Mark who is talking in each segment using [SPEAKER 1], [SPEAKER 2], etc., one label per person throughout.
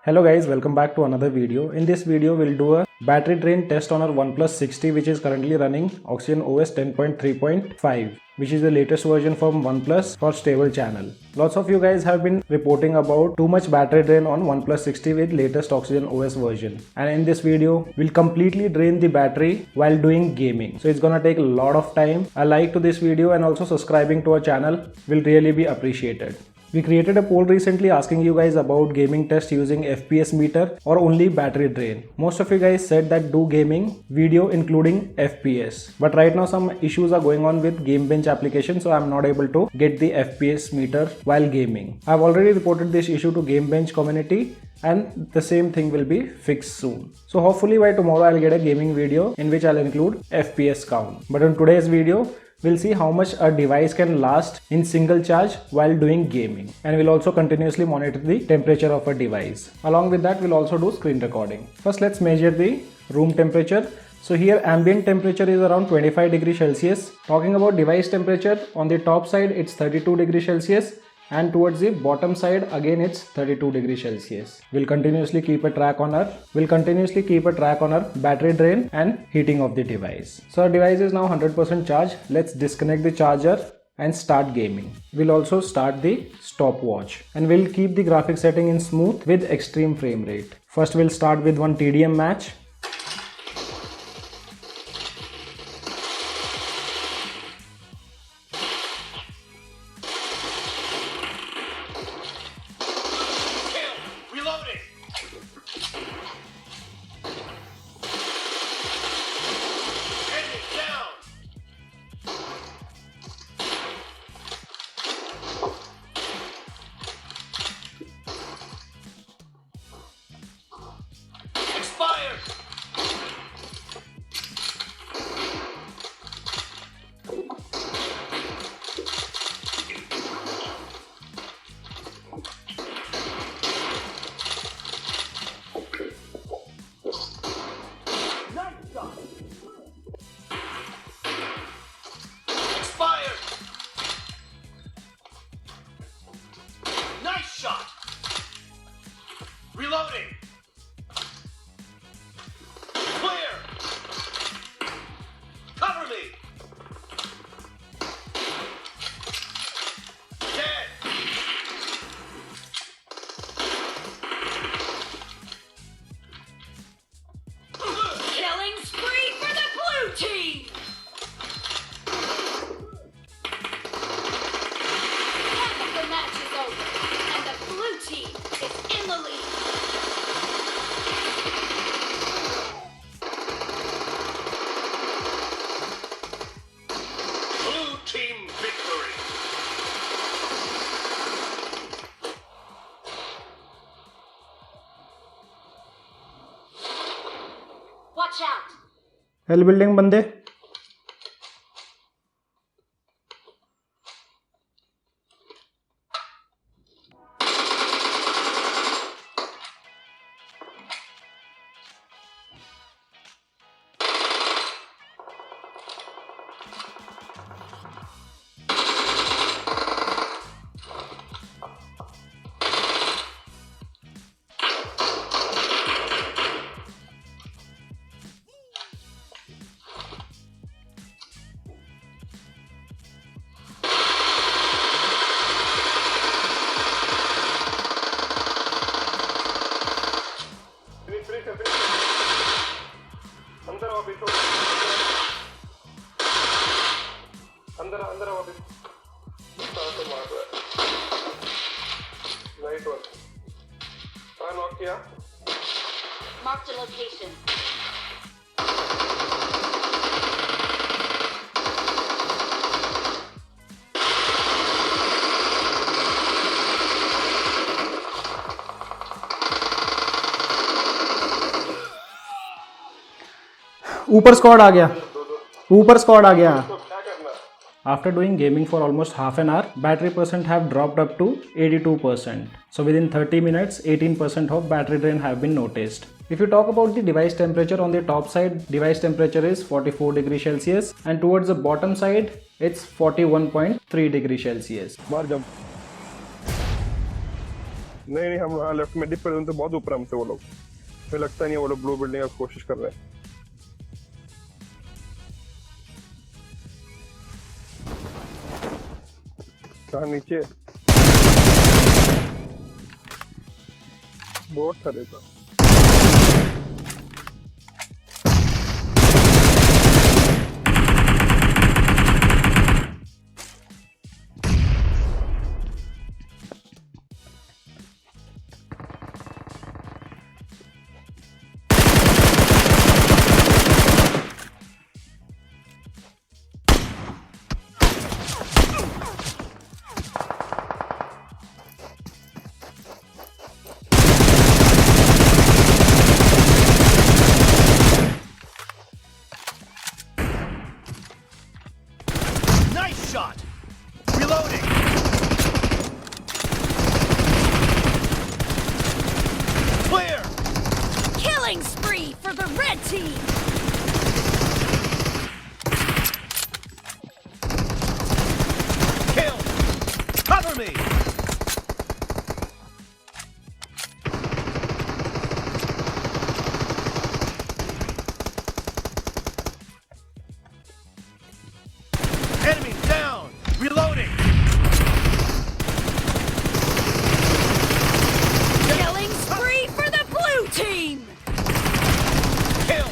[SPEAKER 1] Hello guys, welcome back to another video. In this video, we'll do a battery drain test on our Oneplus 60, which is currently running Oxygen OS 10.3.5, which is the latest version from Oneplus for stable channel. Lots of you guys have been reporting about too much battery drain on Oneplus 60 with latest Oxygen OS version. And in this video, we'll completely drain the battery while doing gaming. So it's gonna take a lot of time. A like to this video and also subscribing to our channel will really be appreciated. We created a poll recently asking you guys about gaming test using FPS meter or only battery drain. Most of you guys said that do gaming video including FPS. But right now some issues are going on with Gamebench application, so I'm not able to get the FPS meter while gaming. I've already reported this issue to Gamebench community and the same thing will be fixed soon. So hopefully by tomorrow I'll get a gaming video in which I'll include FPS count. But in today's video, we'll see how much a device can last in single charge while doing gaming, and we'll also continuously monitor the temperature of a device. Along with that, we'll also do screen recording. First, let's measure the room temperature. So here ambient temperature is around 25 degrees Celsius. Talking about device temperature, on the top side it's 32 degrees Celsius and towards the bottom side again it's 32 degrees Celsius. We'll continuously keep a track on our battery drain and heating of the device. So our device is now 100% charged. Let's disconnect the charger and start gaming. We'll also start the stopwatch and we'll keep the graphics setting in smooth with extreme frame rate. First we'll start with one TDM match.
[SPEAKER 2] Reloading! Clear! Cover me! Dead!
[SPEAKER 3] Killing spree for the blue team! Half of the match is over, and the blue team is in the lead.
[SPEAKER 2] Team victory!
[SPEAKER 3] Watch out!
[SPEAKER 1] Hell building बंदे.
[SPEAKER 4] अंदर वापस night one कहाँ knock किया
[SPEAKER 3] Mark the location.
[SPEAKER 1] ऊपर squad आ गया, ऊपर squad आ गया. After doing gaming for almost half an hour, battery percent have dropped up to 82%. So within 30 minutes, 18% of battery drain have been noticed. If you talk about the device temperature, on the top side, device temperature is 44 degrees Celsius and towards the bottom side, it's 41.3 degrees Celsius.
[SPEAKER 4] नहीं हम वहाँ left में dip पर तो बहुत ऊपर हमसे वो लोग, मुझे लगता नहीं है वो लोग ब्लू बिल्डिंग का कोशिश कर रहे हैं। कहाँ नीचे बहुत सारे था।
[SPEAKER 2] Nice shot! Reloading! Clear!
[SPEAKER 3] Killing spree for the red team!
[SPEAKER 2] Kill! Cover me! Enemy down! Reloading!
[SPEAKER 3] Killing spree for the blue team!
[SPEAKER 2] Kill!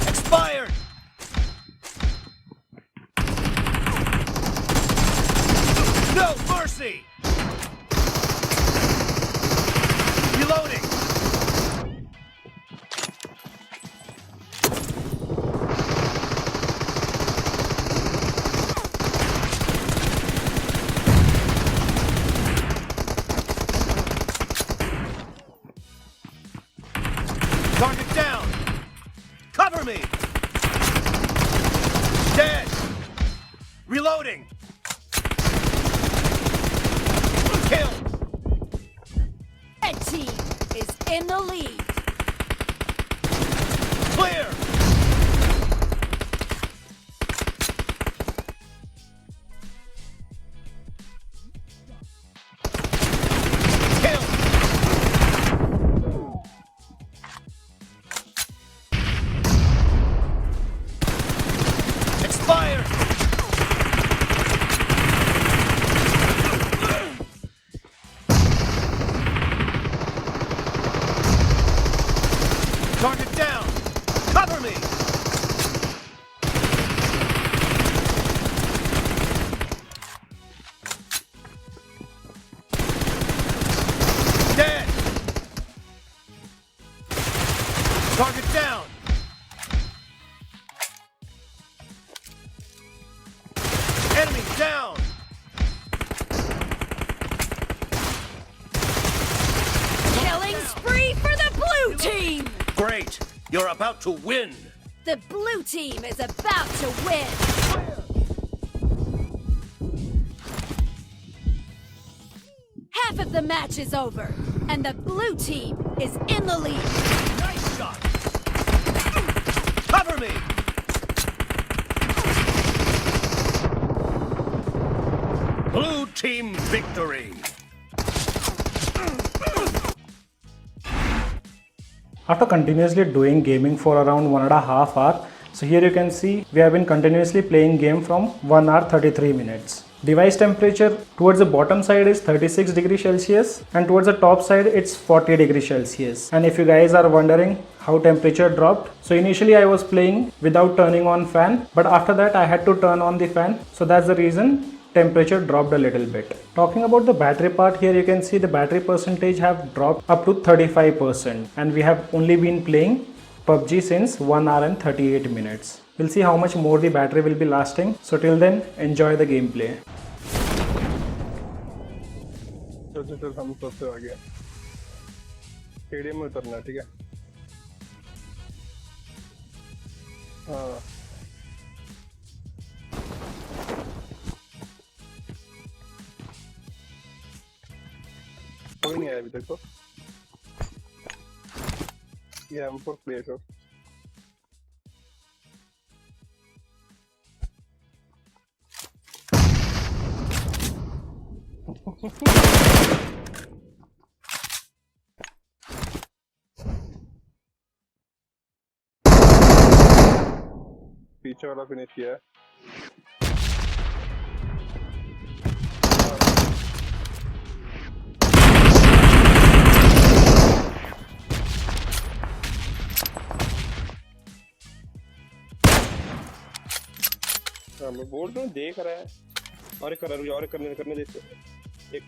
[SPEAKER 2] Expired! No mercy! Reloading! Target down! Cover me! Dead! Reloading! Kill!
[SPEAKER 3] Red team is in the lead.
[SPEAKER 2] Clear! Kill! Expired! Target down! Cover me! Dead! Target down! Enemy down!
[SPEAKER 3] Killing spree for the blue team!
[SPEAKER 2] Great! You're about to win!
[SPEAKER 3] The blue team is about to win! Half of the match is over, and the blue team is in the lead.
[SPEAKER 2] Nice shot! Cover me! Blue team victory!
[SPEAKER 1] After continuously doing gaming for around 1.5 hours, so here you can see we have been continuously playing game from 1 hour 33 minutes. Device temperature towards the bottom side is 36 degrees Celsius and towards the top side it's 40 degrees Celsius. And if you guys are wondering how temperature dropped, so initially I was playing without turning on fan, but after that I had to turn on the fan, so that's the reason temperature dropped a little bit. Talking about the battery part, here you can see the battery percentage have dropped up to 35%, and we have only been playing PUBG since 1 hour and 38 minutes. We'll see how much more the battery will be lasting. So till then, enjoy the gameplay.
[SPEAKER 4] चल हम सबसे आगे stadium में उतरना है, ठीक है? हाँ कोई नहीं आया अभी तक तो। ये M4 प्लेट हो। पीछे वाला फिनिश किया है। हाँ मैं बोल रहा हूँ देख रहा है और एक कर रहा है और एक करने देते एक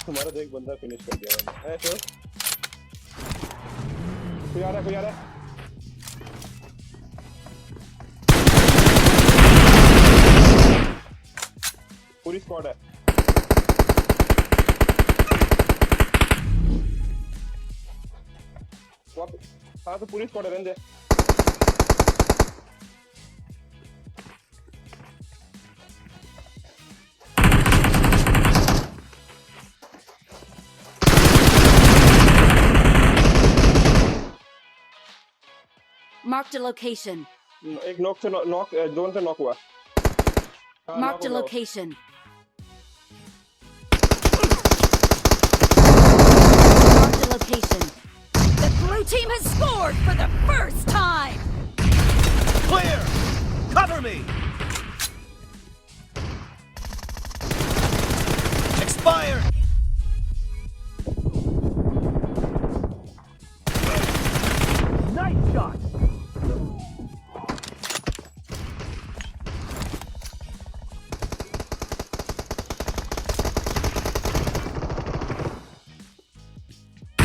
[SPEAKER 4] तुम्हारा देख बंदा फिनिश कर दिया मैंने ऐसे कोई आ रहा है पूरी स्क्वाड है हाँ तो पूरी स्क्वाड है रहने दे
[SPEAKER 3] Marked a location.
[SPEAKER 4] एक नॉक से नॉक जोन से नॉक हुआ
[SPEAKER 3] Marked a location. Marked a location. The blue team has scored for the first time.
[SPEAKER 2] Clear! Cover me! Expired! Nice shot!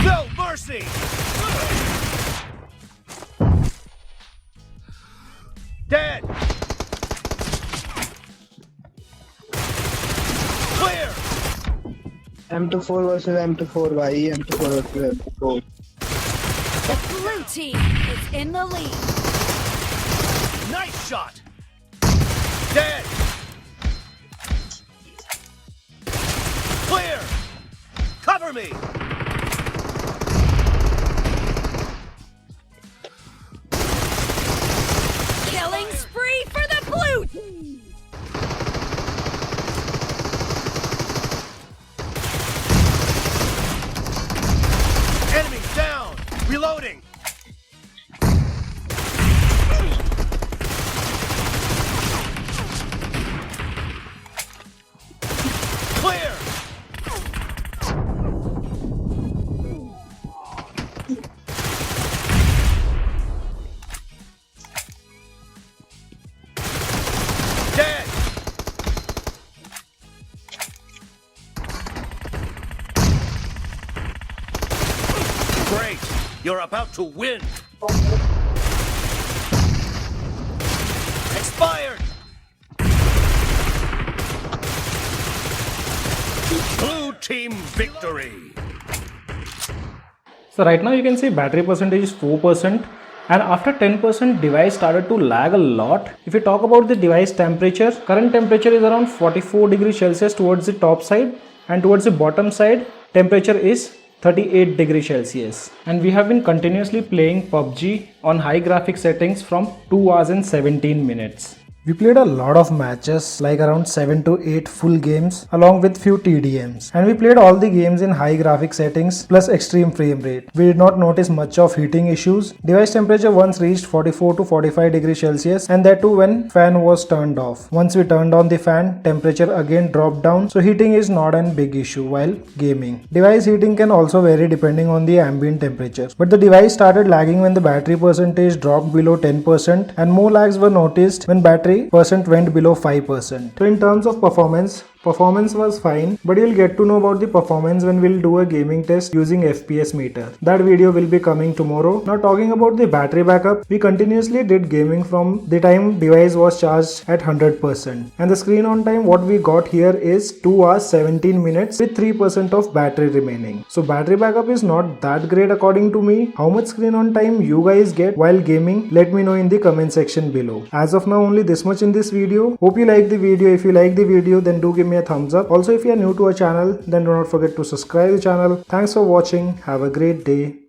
[SPEAKER 2] No mercy! Dead! Clear!
[SPEAKER 5] M24 versus M24 भाई M24 versus M24
[SPEAKER 3] The blue team is in the lead.
[SPEAKER 2] Nice shot! Dead! Clear! Cover me!
[SPEAKER 3] Killing spree for the blue team.
[SPEAKER 2] Enemy down! Reloading! Clear! Dead! Great! You're about to win! Expired! Blue team victory!
[SPEAKER 1] So right now you can see battery percentage is 4%, and after 10% device started to lag a lot. If you talk about the device temperature, current temperature is around 44 degrees Celsius towards the top side, and towards the bottom side temperature is 38 degrees Celsius. And we have been continuously playing PUBG on high graphic settings from 2 hours and 17 minutes. We played a lot of matches, like around 7 to 8 full games along with few TDMs, and we played all the games in high graphic settings plus extreme frame rate. We did not notice much of heating issues. Device temperature once reached 44 to 45 degrees Celsius, and that too when fan was turned off. Once we turned on the fan, temperature again dropped down, so heating is not a big issue while gaming. Device heating can also vary depending on the ambient temperature, but the device started lagging when the battery percentage dropped below 10%, and more lags were noticed when battery percent went below 5%. So in terms of performance, Performance was fine, but you'll get to know about the performance when we'll do a gaming test using FPS meter. That video will be coming tomorrow. Now talking about the battery backup, we continuously did gaming from the time device was charged at 100%. And the screen on time what we got here is 2 hours 17 minutes with 3% of battery remaining. So battery backup is not that great according to me. How much screen on time you guys get while gaming? Let me know in the comment section below. As of now only this much in this video. Hope you like the video. If you like the video then do give me a thumbs up. Also if you are new to our channel then do not forget to subscribe the channel. Thanks for watching. Have a great day.